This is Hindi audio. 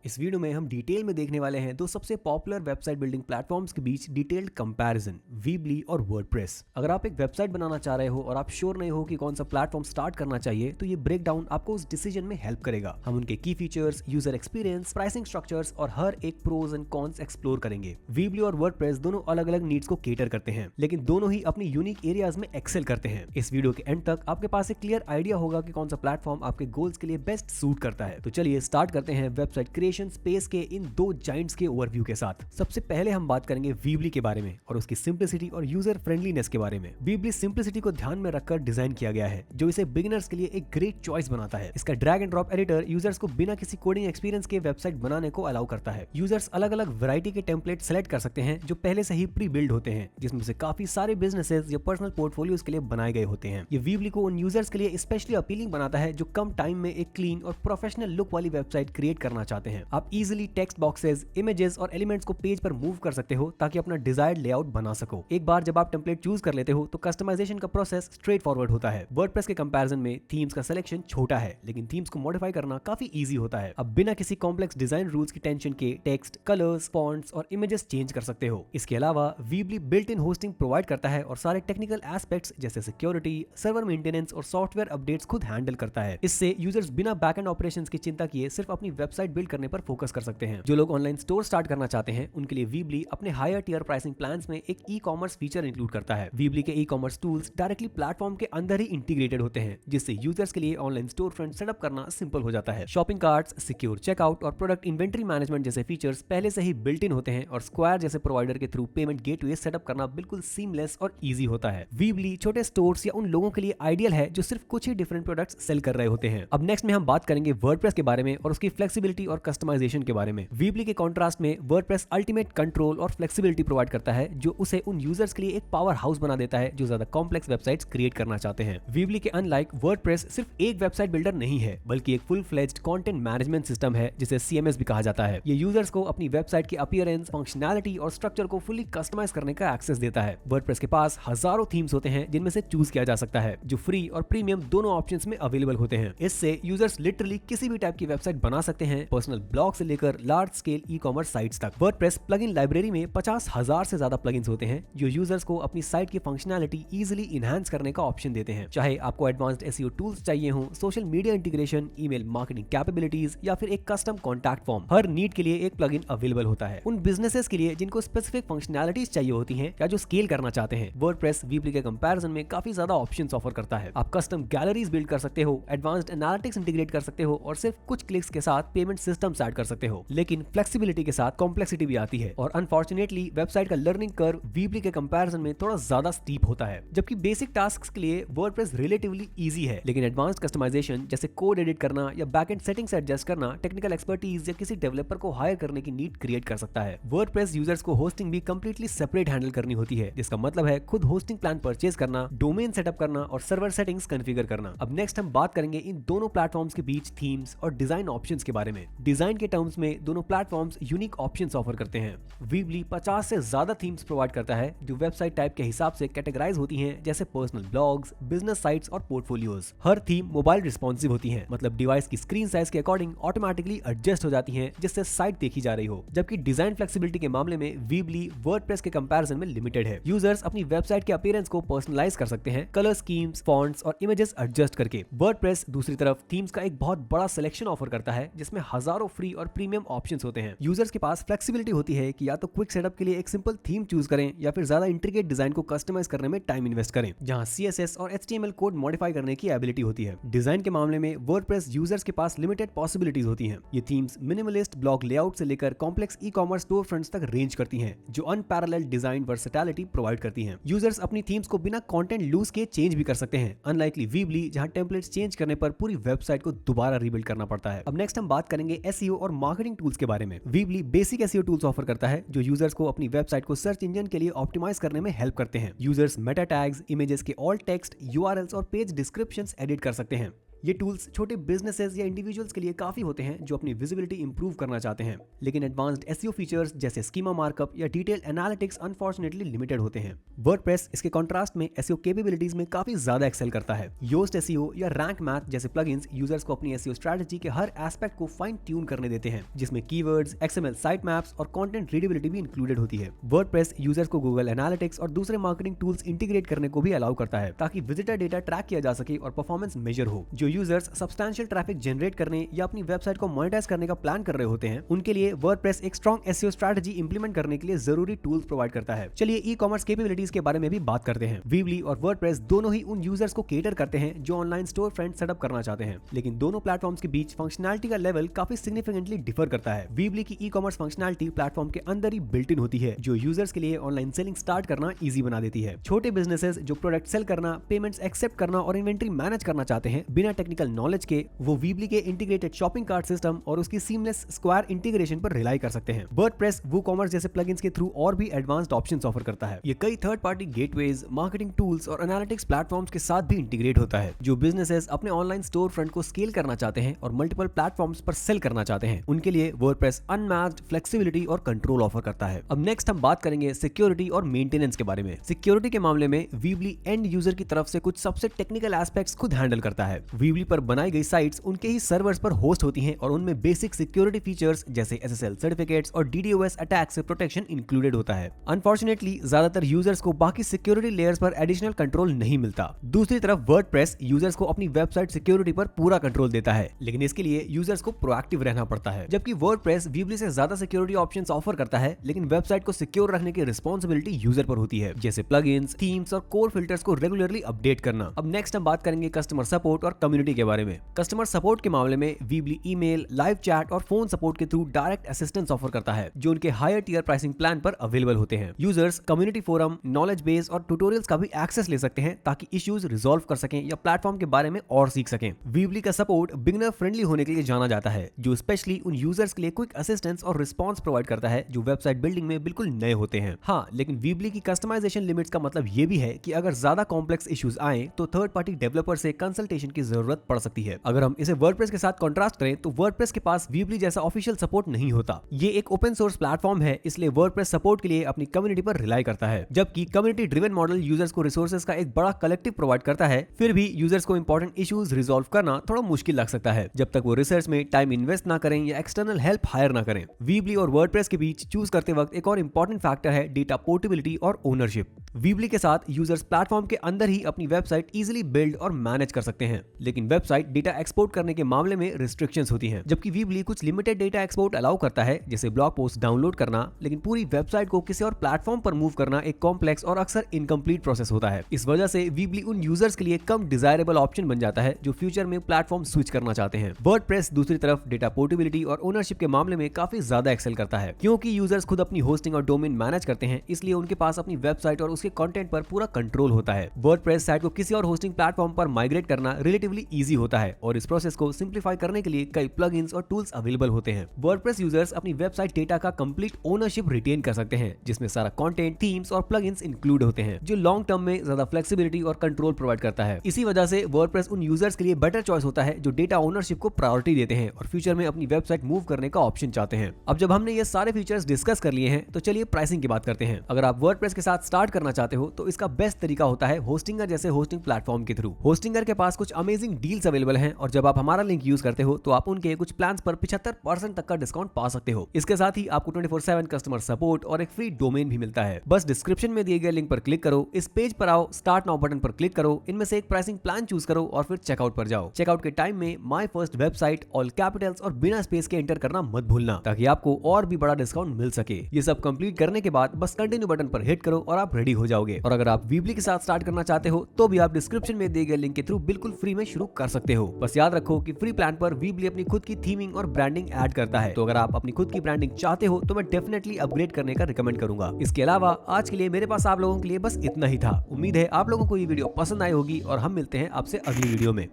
इस वीडियो में हम डिटेल में देखने वाले हैं दो सबसे पॉपुलर वेबसाइट बिल्डिंग प्लेटफॉर्म्स के बीच डिटेल्ड कंपैरिजन, वीबली और वर्डप्रेस। अगर आप एक वेबसाइट बनाना चाह रहे हो और आप श्योर नहीं हो कि कौन सा प्लेटफॉर्म स्टार्ट करना चाहिए, तो ये ब्रेकडाउन आपको उस डिसीजन में हेल्प करेगा। हम उनके की features, user experience, pricing structures और हर एक प्रोज एंड कॉन्स एक्सप्लोर करेंगे। वीबली और वर्डप्रेस दोनों अलग अलग नीड्स को केटर करते हैं, लेकिन दोनों ही अपनी यूनिक एरियाज में एक्सेल करते हैं। इस वीडियो के एंड तक आपके पास एक क्लियर आइडिया होगा कि कौन सा प्लेटफॉर्म आपके गोल्स के लिए बेस्ट सूट करता है। तो चलिए स्टार्ट करते हैं वेबसाइट क्रिएशन स्पेस के इन दो जाइंट्स के ओवरव्यू के साथ। सबसे पहले हम बात करेंगे वीबली के बारे में और उसकी सिंप्लिसिटी और यूजर फ्रेंडलीनेस के बारे में। वीबली सिंप्लिसिटी को ध्यान में रखकर डिजाइन किया गया है, जो इसे बिगिनर्स के लिए एक ग्रेट चॉइस बनाता है। इसका drag and drop editor users को बिना किसी कोडिंग एक्सपीरियंस के वेबसाइट बनाने को अलाउ करता है। यूजर्स अलग अलग वैरायटी के टेम्पलेट सेलेक्ट कर सकते हैं जो पहले से ही प्री बिल्ड होते हैं, जिसमें से काफी सारे बिजनेसेस या पर्सनल पोर्टफोलियोज के लिए बनाए गए होते हैं। ये वीबली को उन यूजर्स के लिए स्पेशली अपीलिंग बनाता है जो कम टाइम में एक क्लीन और प्रोफेशनल लुक वाली वेबसाइट क्रिएट करना चाहते हैं। आप इजीली टेक्स्ट बॉक्सेस, इमेजेस और एलिमेंट्स को पेज पर मूव कर सकते हो ताकि अपना डिजायर्ड लेआउट बना सको। एक बार जब आप टेम्पलेट चूज कर लेते हो तो कस्टमाइजेशन का प्रोसेस स्ट्रेट फॉरवर्ड होता है। वर्डप्रेस के कंपैरिजन में थीम्स का सिलेक्शन छोटा है, लेकिन थीम्स को मॉडिफाई करना काफी इजी होता है। अब बिना किसी कॉम्प्लेक्स डिजाइन रूल्स की टेंशन के टेक्स्ट, कलर्स, फॉन्ट्स और इमेजेस चेंज कर सकते हो। इसके अलावा Weebly built in hosting provide करता है और सारे टेक्निकल एस्पेक्ट्स जैसे सिक्योरिटी, सर्वर मेंटेनेंस और सॉफ्टवेयर अपडेट्स खुद हैंडल करता है। इससे यूजर्स बिना बैकएंड ऑपरेशंस की चिंता किए सिर्फ अपनी वेबसाइट बिल्ड करने पर फोकस कर सकते हैं। जो लोग ऑनलाइन स्टोर स्टार्ट करना चाहते हैं, उनके लिए वीबली अपने हायर टियर प्राइसिंग प्लान्स में एक ई कॉमर्स फीचर इंक्लूड करता है। वीबली के e commerce tools directly platform के अंदर ही इंटीग्रेटेड होते हैं, जिससे यूजर्स के लिए ऑनलाइन स्टोर फ्रंट सेटअप करना सिंपल हो जाता है। शॉपिंग कार्ट्स, सिक्योर चेकआउट और प्रोडक्ट इन्वेंटरी मैनेजमेंट जैसे फीचर्स पहले से ही बिल्ट इन होते हैं और स्क्वायर जैसे प्रोवाइडर के थ्रू पेमेंट गेटवे सेटअप करना बिल्कुल सीमलेस और इजी होता है। वीबली छोटे स्टोर्स या उन लोगों के लिए आइडियल है जो सिर्फ कुछ ही डिफरेंट प्रोडक्ट्स सेल कर रहे होते हैं। अब नेक्स्ट में हम बात करेंगे वर्डप्रेस के बारे में और उसकी फ्लेक्सिबिलिटी और कस्टमाइजेशन के बारे में। वीबली के कॉन्ट्रास्ट में वर्डप्रेस अल्टीमेट कंट्रोल और फ्लेक्सिबिलिटी प्रोवाइड करता है, जो उसे उन यूजर्स के लिए एक पावर हाउस बना देता है जो ज्यादा कॉम्प्लेक्स वेबसाइट्स क्रिएट करना चाहते हैं। वीबली के अनलाइक वर्डप्रेस सिर्फ एक वेबसाइट बिल्डर नहीं है, बल्कि एक full fledged content management system है, जिसे सीएमएस भी कहा जाता है। ये यूजर्स को अपनी वेबसाइट की अपीयरेंस, फंक्शनैलिटी और स्ट्रक्चर को फुली कस्टमाइज करने का एक्सेस देता है। वर्डप्रेस के पास हजारों थीम्स होते हैं जिनमें से चूज किया जा सकता है, जो फ्री और प्रीमियम दोनों ऑप्शंस में अवेलेबल होते हैं। इससे यूजर्स लिटरली किसी भी टाइप की वेबसाइट बना सकते हैं, पर्सनल ब्लॉग से लेकर large scale e commerce sites तक। वर्डप्रेस प्लगइन लाइब्रेरी में 50,000 से ज्यादा प्लगइन्स होते हैं, जो यूजर्स को अपनी साइट की फंक्शनैलिटी इजीली इनहैंस करने का ऑप्शन देते हैं। चाहे आपको एडवांस्ड एसईओ टूल्स चाहिए हो, social media integration, email marketing capabilities या फिर एक कस्टम कॉन्टैक्ट फॉर्म, हर नीड के लिए एक प्लगइन अवेलेबल होता है। उन बिजनेसेस के लिए जिनको स्पेसिफिक फंक्शनैलिटीज चाहिए होती हैं या जो स्केल करना चाहते हैं, वर्डप्रेस वीबली के कंपैरिजन में काफी ज्यादा ऑप्शंस ऑफर करता है। आप कस्टम गैलरीज बिल्ड कर सकते हो, एडवांस्ड एनालिटिक्स इंटीग्रेट कर सकते हो और सिर्फ कुछ क्लिक्स के साथ पेमेंट सिस्टम्स ऐड कर सकते हो। लेकिन फ्लेक्सिबिलिटी के साथ कॉम्प्लेक्सिटी भी आती है और अनफॉर्चुनेटली वेबसाइट का लर्निंग कर्व वीबली के कंपैरिजन में थोड़ा ज्यादा स्टीप होता है। जबकि बेसिक टास्क्स के लिए वर्डप्रेस रिलेटिवली इजी है, लेकिन एडवांस्ड कस्टमाइजेशन जैसे कोड एडिट करना या बैकएंड सेटिंग्स एडजस्ट करना टेक्निकल एक्सपर्टीज या किसी डेवलपर को हायर करने की नीड क्रिएट कर सकता है। वर्डप्रेस यूजर्स को होस्टिंग भी कंप्लीटली सेपरेट हैंडल करनी होती है, जिसका मतलब है खुद होस्टिंग प्लान परचेज करना, डोमेन सेटअप करना और सर्वर सेटिंग्स कॉन्फ़िगर करना। अब नेक्स्ट हम बात करेंगे इन दोनों प्लेटफॉर्म्स के बीच थीम्स और डिजाइन ऑप्शंस के बारे में। डिजाइन के टर्म्स में दोनों प्लेटफॉर्म्स यूनिक ऑप्शंस ऑफर करते हैं। वीबली 50 से ज्यादा थीम्स प्रोवाइड करता है, जो वेबसाइट टाइप के हिसाब से कैटेगराइज होती हैं, जैसे पर्सनल ब्लॉग्स, बिजनेस साइट्स और पोर्टफोलियोज। हर थीम मोबाइल रिस्पॉन्सिव होती है, मतलब डिवाइस की स्क्रीन साइज के अकॉर्डिंग ऑटोमेटिकली एडजस्ट हो जाती हैं, जिससे साइट देखी जा रही हो। जबकि डिजाइन फ्लेक्सिबिलिटी के मामले में वीबली वर्डप्रेस के कंपैरिजन में लिमिटेड है। यूजर्स अपनी वेबसाइट के अपीयरेंस को पर्सनलाइज कर सकते हैं, कलर स्कीम्स, फॉन्ट्स और इमेजेस एडजस्ट करके। वर्डप्रेस दूसरी तरफ थीम्स का एक बहुत बड़ा सिलेक्शन ऑफर करता है, जिसमें हजारों फ्री और प्रीमियम ऑप्शंस होते हैं। यूजर्स के पास फ्लेक्सिबिलिटी होती है कि या तो क्विक सेटअप के लिए एक सिंपल थीम चूज करें या फिर ज्यादा इंट्रिकेट डिजाइन को कस्टमाइज करने में टाइम इन्वेस्ट करें, जहां CSS और HTML कोड मॉडिफाई करने की एबिलिटी होती है। डिजाइन के मामले में वर्डप्रेस यूजर्स के पास लिमिटेड पॉसिबिलिटीज होती हैं। ये थीम्स मिनिमलिस्ट ब्लॉग लेआउट से लेकर complex e commerce store fronts तक रेंज करती हैं, जो अनपैरेलल्ड डिजाइन वर्सेटैलिटी प्रोवाइड करती हैं। यूजर्स अपनी थीम्स को बिना कंटेंट लूज के चेंज भी कर सकते हैं, अनलाइकली वीबली जहां टेम्पलेट्स चेंज करने पर पूरी वेबसाइट को दोबारा रीबिल्ड करना पड़ता है। अब नेक्स्ट हम बात करेंगे एसईओ और मार्केटिंग टूल्स के बारे में। Weebly basic SEO tools offer करता है, जो यूजर्स को अपनी वेबसाइट को सर्च इंजन के लिए ऑप्टिमाइज करने में हेल्प करते हैं। यूजर्स मेटा टैग्स, इमेजेस के ऑल्ट टेक्स्ट, URLs और पेज डिस्क्रिप्शंस एडिट कर सकते हैं। ये टूल्स छोटे बिजनेसेस या इंडिविजुअल्स के लिए काफी होते हैं जो अपनी विजिबिलिटी इंप्रूव करना चाहते हैं, लेकिन एडवांस्ड एसईओ फीचर्स जैसे स्कीमा मार्कअप या डिटेल एनालिटिक्स अनफॉर्चुनेटली लिमिटेड होते हैं। वर्डप्रेस इसके कॉन्ट्रास्ट में एसईओ कैपेबिलिटीज में काफी ज्यादा एक्सेल करता है। योस्ट एसईओ या रैंक मैथ जैसे प्लगइन्स यूजर्स को अपनी एसईओ स्ट्रेटजी के हर एस्पेक्ट को फाइन ट्यून करने देते हैं, जिसमें कीवर्ड्स, एक्सएमएल साइट मैप्स और कंटेंट रीडेबिलिटी भी इंक्लूडेड होती है। वर्डप्रेस यूजर्स को गूगल एनालिटिक्स और दूसरे मार्केटिंग टूल्स इंटीग्रेट करने को भी अलाउ करता है ताकि विजिटर डेटा ट्रैक किया जा सके और परफॉर्मेंस मेजर हो। जो यूजर्स सब्सटैंशियल ट्रैफिक जनरेट करने या अपनी वेबसाइट को मोनेटाइज करने का प्लान कर रहे होते हैं, उनके लिए वर्डप्रेस एक स्ट्रॉन्ग एसईओ स्ट्रेटजी इंप्लीमेंट करने के लिए जरूरी टूल्स प्रोवाइड करता है। चलिए ई कॉमर्स कैपेबिलिटीज के बारे में भी बात करते हैं। वीबली और वर्डप्रेस दोनों ही उन यूजर्स को केटर करते हैं जो ऑनलाइन स्टोर फ्रंट सेटअप करना चाहते हैं, लेकिन दोनों प्लेटफॉर्म्स के बीच फंक्शनैलिटी का लेवल काफी सिग्निफिकेंटली डिफर करता है। वीबली की ई कॉमर्स फंक्शनैलिटी प्लेटफॉर्म के अंदर ही बिल्ट इन होती है, जो यूजर्स के लिए ऑनलाइन सेलिंग स्टार्ट करना इजी बना देती है। छोटे बिजनेसेस जो प्रोडक्ट सेल करना, पेमेंट्स एक्सेप्ट करना और इन्वेंटरी मैनेज करना चाहते हैं बिना टेक्निकल नॉलेज के, वो वीबली के इंटीग्रेटेड शॉपिंग कार्ट सिस्टम और उसकी सीमलेस स्क्वायर इंटीग्रेशन पर रिलाई कर सकते हैं। वर्डप्रेस वूकॉमर्स जैसे प्लगइन्स के थ्रू और भी एडवांस्ड ऑप्शंस ऑफर करता है। ये कई third party gateways, marketing tools और एनालिटिक्स प्लेटफॉर्म्स के साथ भी इंटीग्रेट होता है। जो बिजनेसेस अपने ऑनलाइन स्टोर फ्रंट को स्केल करना चाहते हैं और मल्टीपल प्लेटफॉर्म्स पर सेल करना चाहते हैं, उनके लिए वर्डप्रेस अनमैच्ड फ्लेक्सिबिलिटी और कंट्रोल ऑफर करता है। अब नेक्स्ट हम बात करेंगे सिक्योरिटी और मेंटेनेंस के बारे में। सिक्योरिटी के मामले में वीबली एंड यूजर की तरफ से कुछ सबसे टेक्निकल एस्पेक्ट्स खुद हैंडल करता है। वीबली पर बनाई गई साइट्स उनके ही सर्वर्स पर होस्ट होती हैं और उनमें बेसिक सिक्योरिटी फीचर्स जैसे एसएसएल सर्टिफिकेट्स और डीडोएस अटैक से प्रोटेक्शन इंक्लूडेड होता है। अनफॉर्चुनेटली ज्यादातर यूजर्स को बाकी सिक्योरिटी लेयर्स पर एडिशनल कंट्रोल नहीं मिलता। दूसरी तरफ वर्डप्रेस यूजर्स को अपनी वेबसाइट सिक्योरिटी पर पूरा कंट्रोल देता है, लेकिन इसके लिए यूजर्स को प्रोएक्टिव रहना पड़ता है। जबकि वर्डप्रेस वीबली से ज्यादा सिक्योरिटी ऑप्शंस ऑफर करता है, लेकिन वेबसाइट को सिक्योर रखने की रिस्पांसिबिलिटी यूजर पर होती है, जैसे प्लगइन्स, थीम्स और कोर फिल्टर्स को रेगुलरली अपडेट करना। अब नेक्स्ट हम बात करेंगे कस्टमर सपोर्ट और कम्युनिटी के बारे में। कस्टमर सपोर्ट के मामले में वीबली ईमेल, लाइव चैट और फोन सपोर्ट के थ्रू डायरेक्ट असिस्टेंस ऑफर करता है, जो उनके हायर टियर प्राइसिंग प्लान पर अवेलेबल होते हैं। Users community forum, knowledge base और ट्यूटोरियल्स का भी एक्सेस ले सकते हैं ताकि इश्यूज रिजॉल्व कर सकें या प्लेटफॉर्म के बारे में और सीख सकें। वीबली का सपोर्ट बिगिनर फ्रेंडली होने के लिए जाना जाता है, जो स्पेशली उन यूजर्स के लिए क्विक असिस्टेंस और रिस्पांस प्रोवाइड करता है जो वेबसाइट बिल्डिंग में बिल्कुल नए होते हैं। हाँ, लेकिन वीबली की कस्टमाइजेशन लिमिट्स का मतलब ये भी है कि अगर ज्यादा कॉम्प्लेक्स इश्यूज आए तो थर्ड पार्टी डेवलपर से कंसल्टेशन की जरूरत पड़ सकती है। अगर हम इसे वर्डप्रेस के साथ कॉन्ट्रास्ट करें तो वर्डप्रेस के पास वीबली जैसा ऑफिशियल सपोर्ट नहीं होता। ये एक ओपन सोर्स प्लेटफॉर्म है, इसलिए वर्डप्रेस सपोर्ट के लिए अपनी कम्युनिटी पर रिलाई करता है। जबकि कम्युनिटी ड्रिवन मॉडल यूजर्स को रिसोर्सेज का एक बड़ा कलेक्टिव प्रोवाइड करता है, फिर भी यूजर्स को इंपॉर्टेंट इश्यूज रिजॉल्व करना थोड़ा मुश्किल लग सकता है जब तक वो रिसर्च में टाइम इन्वेस्ट ना करें या एक्सटर्नल हेल्प हायर ना करें। वीबली और वर्डप्रेस के बीच चूज करते वक्त एक और इंपॉर्टेंट फैक्टर है डेटा पोर्टेबिलिटी और ओनरशिप। वीबली के साथ यूजर्स प्लेटफॉर्म के अंदर ही अपनी वेबसाइट इजीली बिल्ड और मैनेज कर सकते हैं, लेकिन वेबसाइट डेटा एक्सपोर्ट करने के मामले में रिस्ट्रिक्शंस होती हैं। जबकि वीबली कुछ लिमिटेड डेटा एक्सपोर्ट अलाउ करता है, जैसे ब्लॉग पोस्ट डाउनलोड करना, लेकिन पूरी वेबसाइट को किसी और प्लेटफॉर्म पर मूव करना एक कॉम्प्लेक्स और अक्सर इनकम्प्लीट प्रोसेस होता है। इस वजह से वीबली उन यूजर्स के लिए कम डिजायरेबल ऑप्शन बन जाता है जो फ्यूचर में प्लेटफॉर्म स्विच करना चाहते हैं। वर्डप्रेस दूसरी तरफ डेटा पोर्टेबिलिटी और ओनरशिप के मामले में काफी ज्यादा एक्सेल करता है, क्योंकि यूजर्स खुद अपनी होस्टिंग और डोमेन मैनेज करते हैं, इसलिए उनके पास अपनी वेबसाइट और उसके कंटेंट पर पूरा कंट्रोल होता है। वर्डप्रेस साइट को किसी और होस्टिंग प्लेटफॉर्म पर माइग्रेट करना रिलेटिवली इजी होता है और इस प्रोसेस को सिंप्लीफाई करने के लिए कई प्लगइन्स और टूल्स अवेलेबल होते हैं। वर्डप्रेस यूजर्स अपनी वेबसाइट डेटा का कंप्लीट ओनरशिप रिटेन कर सकते हैं, जिसमें सारा कंटेंट, थीम्स और प्लगइन्स इंक्लूड होते हैं, जो लॉन्ग टर्म में ज्यादा फ्लेक्सिबिलिटी और कंट्रोल प्रोवाइड करता है। इसी वजह से वर्डप्रेस उन यूजर्स के लिए बेटर चॉइस होता है जो डेटा ओनरशिप को प्रायोरिटी देते हैं और फ्यूचर में अपनी वेबसाइट मूव करने का ऑप्शन चाहते हैं। अब जब हमने ये सारे फीचर्स डिस्कस कर लिए हैं, तो चलिए प्राइसिंग की बात करते हैं। अगर आप वर्डप्रेस के साथ स्टार्ट करना चाहते हो तो इसका बेस्ट तरीका होता है होस्टिंगर जैसे होस्टिंग प्लेटफॉर्म के थ्रू। होस्टिंगर के पास कुछ अमेजिंग डील्स अवेलेबल हैं और जब आप हमारा लिंक यूज करते हो तो आप उनके कुछ प्लान्स पर 75% तक का डिस्काउंट पा सकते हो। इसके साथ ही आपको 24/7 कस्टमर सपोर्ट और एक फ्री डोमेन भी मिलता है। बस डिस्क्रिप्शन में दिए गए लिंक पर क्लिक करो, इस पेज पर आओ, स्टार्ट नाउ बटन पर क्लिक करो, इनमें से एक प्राइसिंग प्लान चूज करो और फिर चेकआउट पर जाओ। चेकआउट के टाइम में my first website all Capitals और बिना स्पेस के एंटर करना मत भूलना, ताकि आपको और भी बड़ा डिस्काउंट मिल सके। ये सब कंप्लीट करने के बाद बस कंटिन्यू बटन पर हिट करो और आप रेडी हो जाओगे। और अगर आप वीबली के साथ स्टार्ट करना चाहते हो तो भी आप डिस्क्रिप्शन में दिए गए लिंक के थ्रू बिल्कुल फ्री में शुरू कर सकते हो। बस याद रखो कि फ्री प्लान पर वीबली अपनी खुद की थीमिंग और ब्रांडिंग ऐड करता है, तो अगर आप अपनी खुद की ब्रांडिंग चाहते हो तो मैं डेफिनेटली अपग्रेड करने का रिकमेंड करूंगा। इसके अलावा आज के लिए मेरे पास आप लोगों के लिए बस इतना ही था। उम्मीद है आप लोगों को ये वीडियो पसंद आई होगी और हम मिलते हैं आपसे अगली वीडियो में।